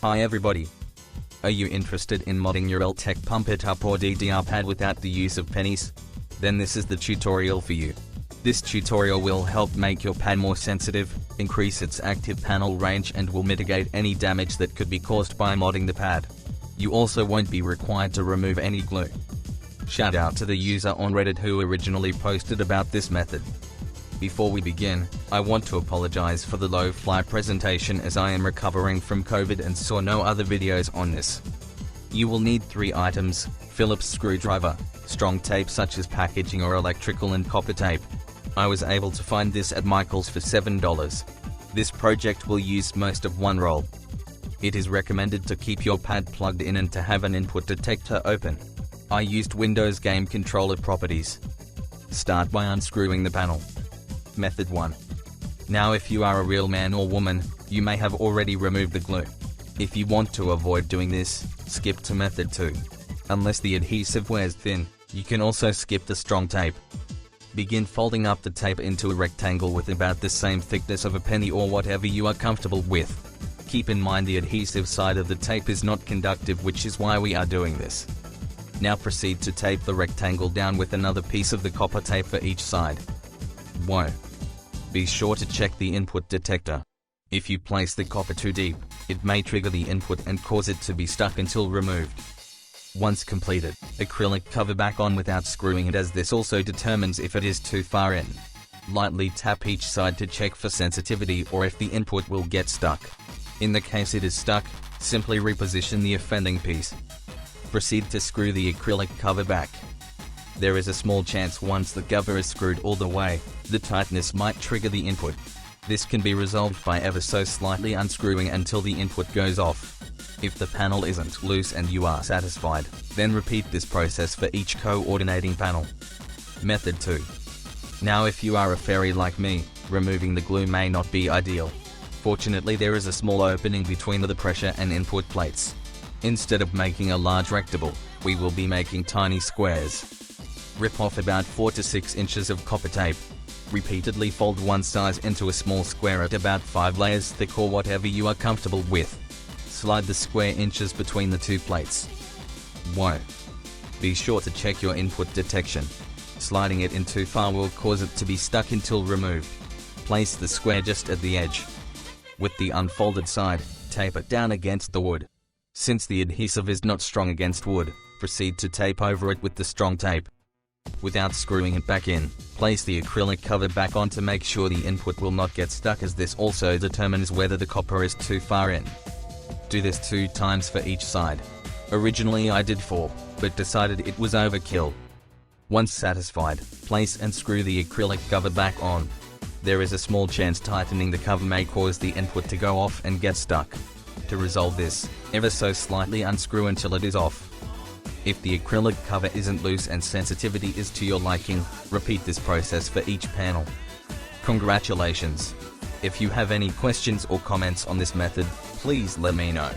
Hi everybody. Are you interested in modding your L-TEK Pump It Up or DDR pad without the use of pennies? Then this is the tutorial for you. This tutorial will help make your pad more sensitive, increase its active panel range and will mitigate any damage that could be caused by modding the pad. You also won't be required to remove any glue. Shout out to the user on Reddit who originally posted about this method. Before we begin, I want to apologize for the low-fly presentation as I am recovering from COVID and saw no other videos on this. You will need 3 items: Phillips screwdriver, strong tape such as packaging or electrical, and copper tape. I was able to find this at Michael's for $7. This project will use most of one roll. It is recommended to keep your pad plugged in and to have an input detector open. I used Windows Game Controller properties. Start by unscrewing the panel. Method 1. Now if you are a real man or woman, you may have already removed the glue. If you want to avoid doing this, skip to method 2. Unless the adhesive wears thin, you can also skip the strong tape. Begin folding up the tape into a rectangle with about the same thickness of a penny or whatever you are comfortable with. Keep in mind the adhesive side of the tape is not conductive, which is why we are doing this. Now proceed to tape the rectangle down with another piece of the copper tape for each side. Whoa! Be sure to check the input detector. If you place the copper too deep, it may trigger the input and cause it to be stuck until removed. Once completed, acrylic cover back on without screwing it, as this also determines if it is too far in. Lightly tap each side to check for sensitivity or if the input will get stuck. In the case it is stuck, simply reposition the offending piece. Proceed to screw the acrylic cover back. There is a small chance once the cover is screwed all the way, the tightness might trigger the input. This can be resolved by ever so slightly unscrewing until the input goes off. If the panel isn't loose and you are satisfied, then repeat this process for each coordinating panel. Method 2. Now if you are a fairy like me, removing the glue may not be ideal. Fortunately, there is a small opening between the pressure and input plates. Instead of making a large rectangle, we will be making tiny squares. Rip off about 4 to 6 inches of copper tape. Repeatedly fold one size into a small square at about 5 layers thick or whatever you are comfortable with. Slide the square inches between the 2 plates. Whoa! Be sure to check your input detection. Sliding it in too far will cause it to be stuck until removed. Place the square just at the edge. With the unfolded side, tape it down against the wood. Since the adhesive is not strong against wood, proceed to tape over it with the strong tape. Without screwing it back in, place the acrylic cover back on to make sure the input will not get stuck, as this also determines whether the copper is too far in. Do this 2 times for each side. Originally I did 4, but decided it was overkill. Once satisfied, place and screw the acrylic cover back on. There is a small chance tightening the cover may cause the input to go off and get stuck. To resolve this, ever so slightly unscrew until it is off. If the acrylic cover isn't loose and sensitivity is to your liking, repeat this process for each panel. Congratulations! If you have any questions or comments on this method, please let me know.